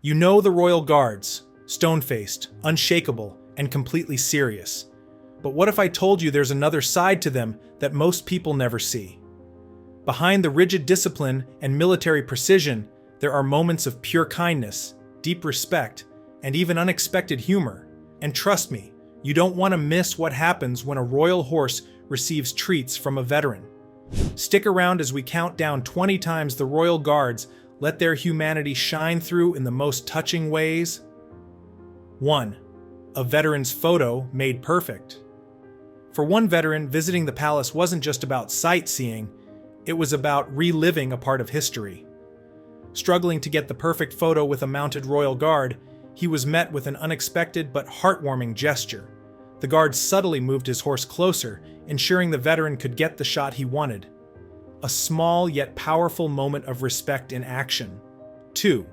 You know the Royal Guards, stone-faced, unshakable, and completely serious. But what if I told you there's another side to them that most people never see? Behind the rigid discipline and military precision, there are moments of pure kindness, deep respect, and even unexpected humor. And trust me, you don't want to miss what happens when a royal horse receives treats from a veteran. Stick around as we count down 20 times the Royal Guards let their humanity shine through in the most touching ways. 1. A veteran's photo made perfect. For one veteran, visiting the palace wasn't just about sightseeing, it was about reliving a part of history. Struggling to get the perfect photo with a mounted royal guard, he was met with an unexpected but heartwarming gesture. The guard subtly moved his horse closer, ensuring the veteran could get the shot he wanted. A small yet powerful moment of respect in action. 2.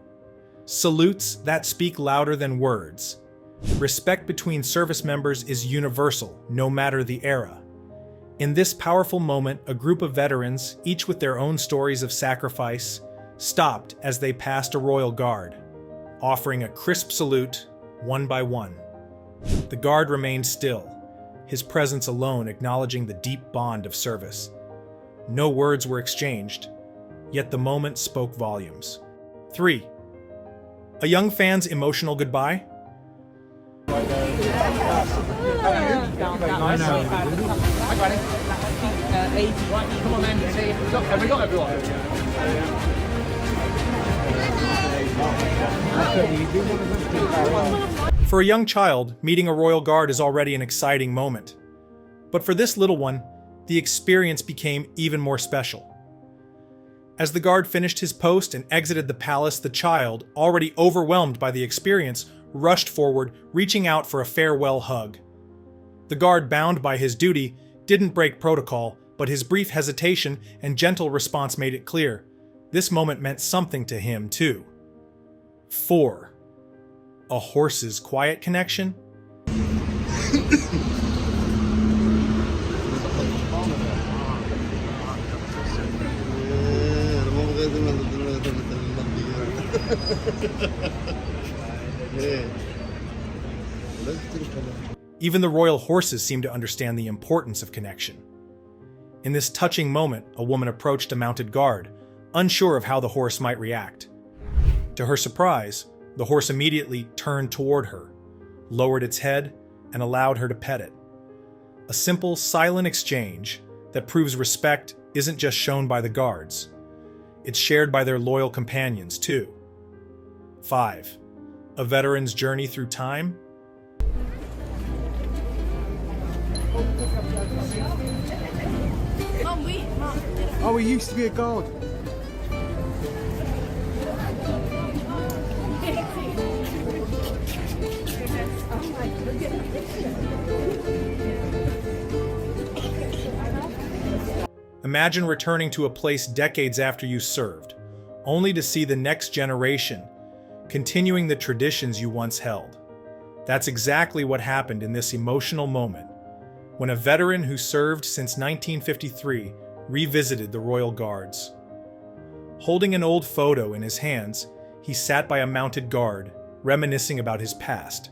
Salutes that speak louder than words. Respect between service members is universal, no matter the era. In this powerful moment, a group of veterans, each with their own stories of sacrifice, stopped as they passed a royal guard, offering a crisp salute, one by one. The guard remained still, his presence alone acknowledging the deep bond of service. No words were exchanged, yet the moment spoke volumes. 3. A young fan's emotional goodbye. For a young child, meeting a royal guard is already an exciting moment. But for this little one, the experience became even more special. As the guard finished his post and exited the palace, the child, already overwhelmed by the experience, rushed forward, reaching out for a farewell hug. The guard, bound by his duty, didn't break protocol, but his brief hesitation and gentle response made it clear. This moment meant something to him, too. 4. A horse's quiet connection. Even the royal horses seemed to understand the importance of connection. In this touching moment, a woman approached a mounted guard, unsure of how the horse might react. To her surprise, the horse immediately turned toward her, lowered its head, and allowed her to pet it. A simple, silent exchange that proves respect isn't just shown by the guards. It's shared by their loyal companions, too. 5. A veteran's journey through time. Oh, he used to be a guard. Imagine returning to a place decades after you served, only to see the next generation continuing the traditions you once held. That's exactly what happened in this emotional moment, when a veteran who served since 1953 revisited the Royal Guards. Holding an old photo in his hands, he sat by a mounted guard, reminiscing about his past.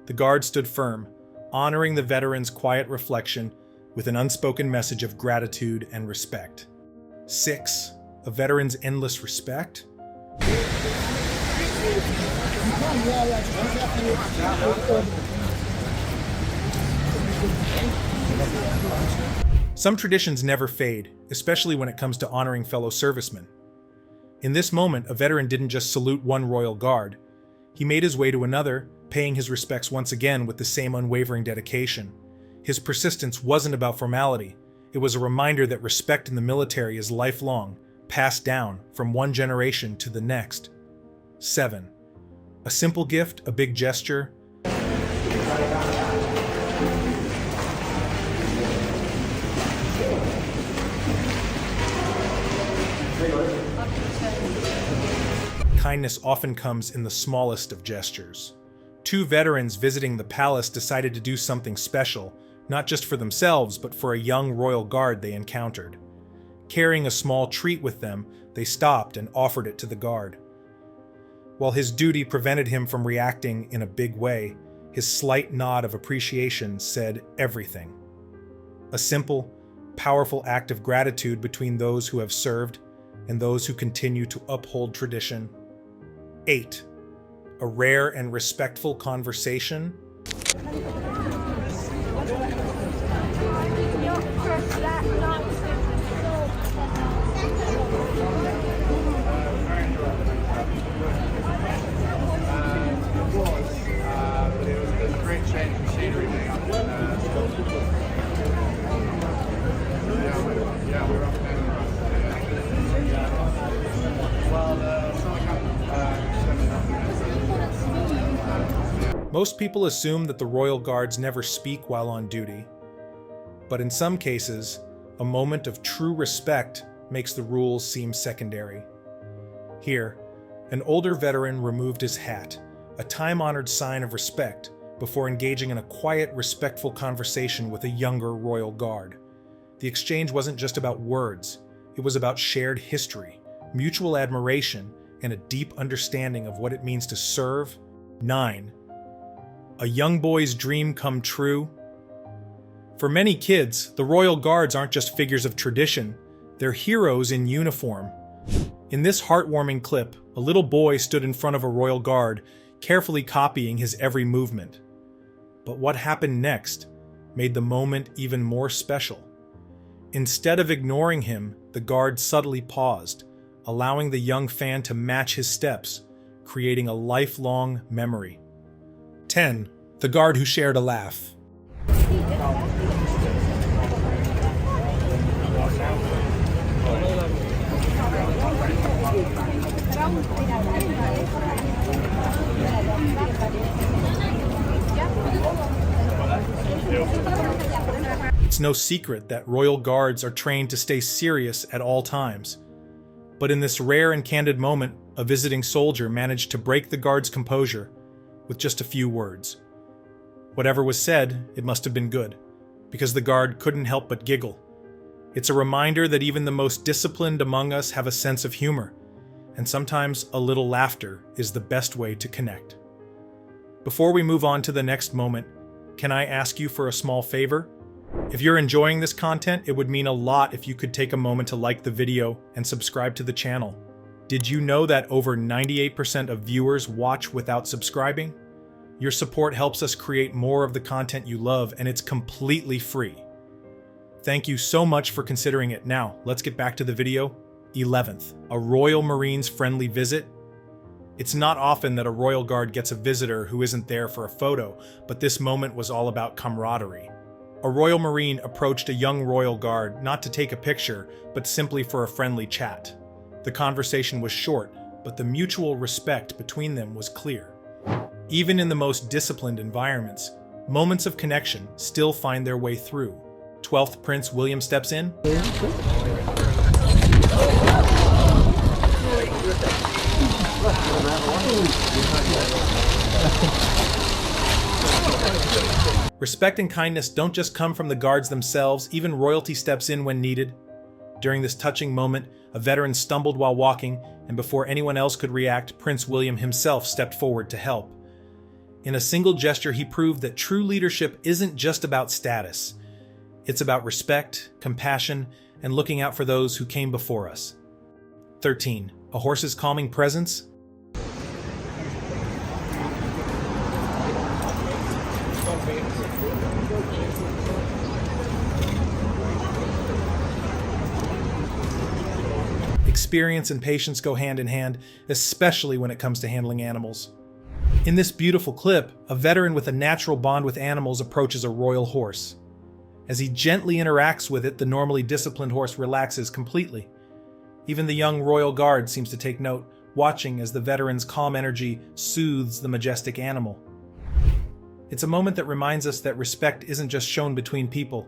The guard stood firm, honoring the veteran's quiet reflection with an unspoken message of gratitude and respect. 6. A veteran's endless respect. Some traditions never fade, especially when it comes to honoring fellow servicemen. In this moment, a veteran didn't just salute one royal guard. He made his way to another, paying his respects once again with the same unwavering dedication. His persistence wasn't about formality. It was a reminder that respect in the military is lifelong, passed down from one generation to the next. 7. A simple gift, a big gesture. Kindness often comes in the smallest of gestures. 2 veterans visiting the palace decided to do something special, not just for themselves, but for a young royal guard they encountered. Carrying a small treat with them, they stopped and offered it to the guard. While his duty prevented him from reacting in a big way, his slight nod of appreciation said everything. A simple, powerful act of gratitude between those who have served and those who continue to uphold tradition. 8. A rare and respectful conversation. Most people assume that the royal guards never speak while on duty, but in some cases, a moment of true respect makes the rules seem secondary. Here, an older veteran removed his hat, a time-honored sign of respect, before engaging in a quiet, respectful conversation with a younger royal guard. The exchange wasn't just about words, it was about shared history, mutual admiration, and a deep understanding of what it means to serve. 9. A young boy's dream come true. For many kids, the royal guards aren't just figures of tradition, they're heroes in uniform. In this heartwarming clip, a little boy stood in front of a royal guard, carefully copying his every movement. But what happened next made the moment even more special. Instead of ignoring him, the guard subtly paused, allowing the young fan to match his steps, creating a lifelong memory. 10. The guard who shared a laugh. It's no secret that royal guards are trained to stay serious at all times. But in this rare and candid moment, a visiting soldier managed to break the guard's composure with just a few words. Whatever was said, it must have been good, because the guard couldn't help but giggle. It's a reminder that even the most disciplined among us have a sense of humor, and sometimes a little laughter is the best way to connect. Before we move on to the next moment, can I ask you for a small favor? If you're enjoying this content, it would mean a lot if you could take a moment to like the video and subscribe to the channel. Did you know that over 98% of viewers watch without subscribing? Your support helps us create more of the content you love, and it's completely free. Thank you so much for considering it. Now, let's get back to the video. 11th, a Royal Marines friendly visit. It's not often that a royal guard gets a visitor who isn't there for a photo, but this moment was all about camaraderie. A Royal Marine approached a young royal guard not to take a picture, but simply for a friendly chat. The conversation was short, but the mutual respect between them was clear. Even in the most disciplined environments, moments of connection still find their way through. 12th Prince William steps in. Respect and kindness don't just come from the guards themselves, even royalty steps in when needed. During this touching moment, a veteran stumbled while walking, and before anyone else could react, Prince William himself stepped forward to help. In a single gesture, he proved that true leadership isn't just about status. It's about respect, compassion, and looking out for those who came before us. 13. A horse's calming presence. Experience and patience go hand in hand, especially when it comes to handling animals. In this beautiful clip, a veteran with a natural bond with animals approaches a royal horse. As he gently interacts with it, the normally disciplined horse relaxes completely. Even the young royal guard seems to take note, watching as the veteran's calm energy soothes the majestic animal. It's a moment that reminds us that respect isn't just shown between people.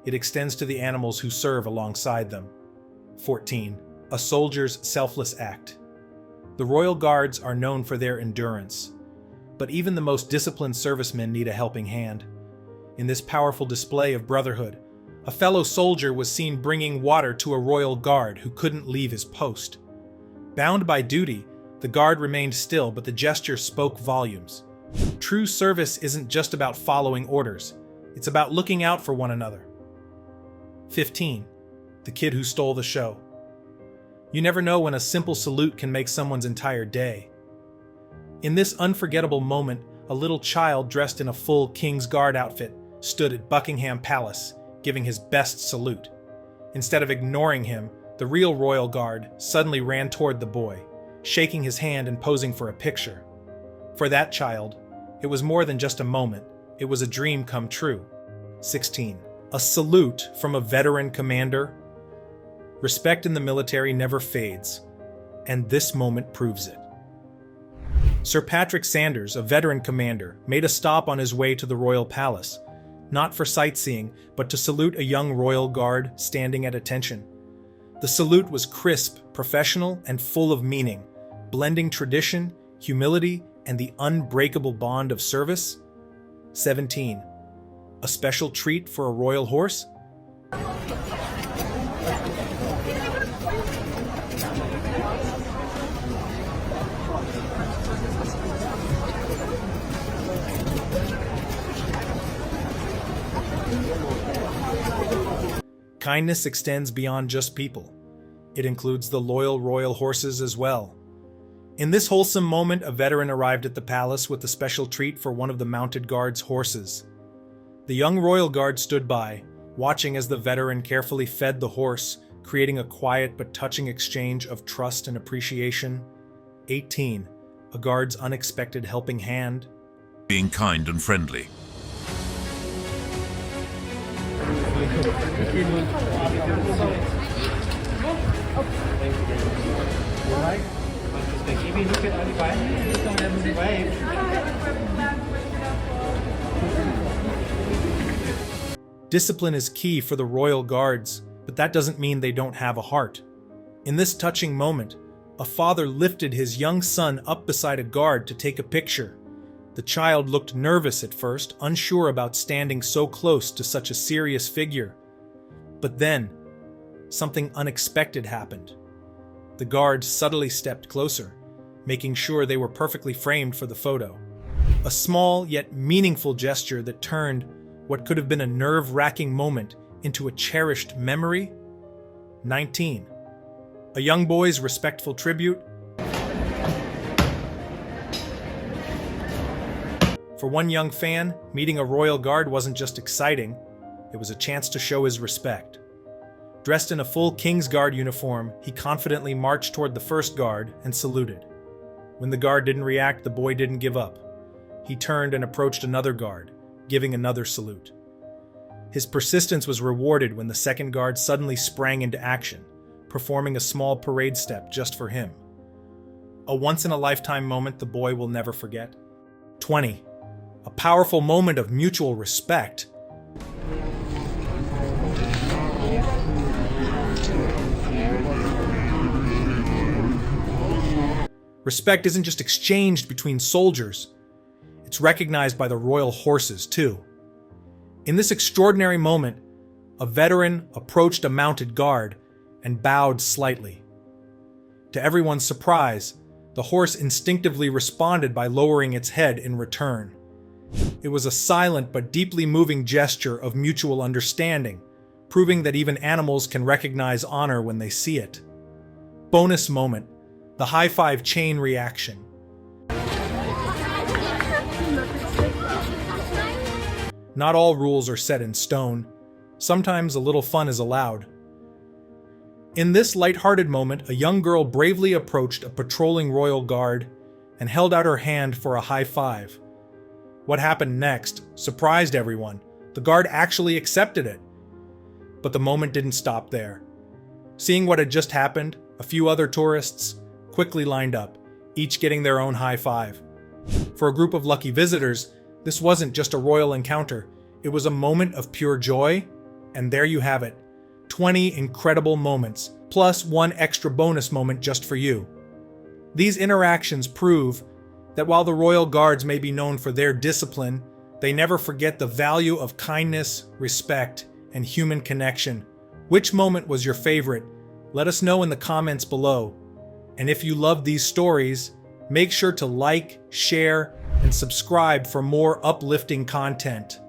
It extends to the animals who serve alongside them. 14. A soldier's selfless act. The royal guards are known for their endurance, but even the most disciplined servicemen need a helping hand. In this powerful display of brotherhood, a fellow soldier was seen bringing water to a royal guard who couldn't leave his post. Bound by duty, The guard remained still, but the gesture spoke volumes. True service isn't just about following orders. It's about looking out for one another. 15. The kid who stole the show. You never know when a simple salute can make someone's entire day. In this unforgettable moment, a little child dressed in a full King's Guard outfit stood at Buckingham Palace, giving his best salute. Instead of ignoring him, the real royal guard suddenly ran toward the boy, shaking his hand and posing for a picture. For that child, it was more than just a moment, it was a dream come true. 16. A salute from a veteran commander. Respect in the military never fades, and this moment proves it. Sir Patrick Sanders, a veteran commander, made a stop on his way to the royal palace, not for sightseeing, but to salute a young royal guard standing at attention. The salute was crisp, professional, and full of meaning, blending tradition, humility, and the unbreakable bond of service. 17. A special treat for a royal horse? Kindness extends beyond just people. It includes the loyal royal horses as well. In this wholesome moment, a veteran arrived at the palace with a special treat for one of the mounted guard's horses. The young royal guard stood by, watching as the veteran carefully fed the horse, creating a quiet but touching exchange of trust and appreciation. 18. A guard's unexpected helping hand. Being kind and friendly. Discipline is key for the royal guards, but that doesn't mean they don't have a heart. In this touching moment, a father lifted his young son up beside a guard to take a picture. The child looked nervous at first, unsure about standing so close to such a serious figure. But then, something unexpected happened. The guard subtly stepped closer, making sure they were perfectly framed for the photo. A small yet meaningful gesture that turned what could have been a nerve-wracking moment into a cherished memory. 19. A young boy's respectful tribute. For one young fan, meeting a royal guard wasn't just exciting, it was a chance to show his respect. Dressed in a full King's Guard uniform, he confidently marched toward the first guard and saluted. When the guard didn't react, the boy didn't give up. He turned and approached another guard, giving another salute. His persistence was rewarded when the second guard suddenly sprang into action, performing a small parade step just for him. A once-in-a-lifetime moment the boy will never forget. 20. A powerful moment of mutual respect. Respect isn't just exchanged between soldiers, it's recognized by the royal horses too. In this extraordinary moment, a veteran approached a mounted guard and bowed slightly. To everyone's surprise, the horse instinctively responded by lowering its head in return. It was a silent but deeply moving gesture of mutual understanding, proving that even animals can recognize honor when they see it. Bonus moment, the high-five chain reaction. Not all rules are set in stone. Sometimes a little fun is allowed. In this light-hearted moment, a young girl bravely approached a patrolling royal guard and held out her hand for a high five. What happened next surprised everyone. The guard actually accepted it. But the moment didn't stop there. Seeing what had just happened, a few other tourists quickly lined up, each getting their own high five. For a group of lucky visitors, this wasn't just a royal encounter, it was a moment of pure joy, and there you have it. 20 incredible moments, plus one extra bonus moment just for you. These interactions prove that while the royal guards may be known for their discipline, they never forget the value of kindness, respect, and human connection. Which moment was your favorite? Let us know in the comments below. And if you love these stories, make sure to like, share, and subscribe for more uplifting content.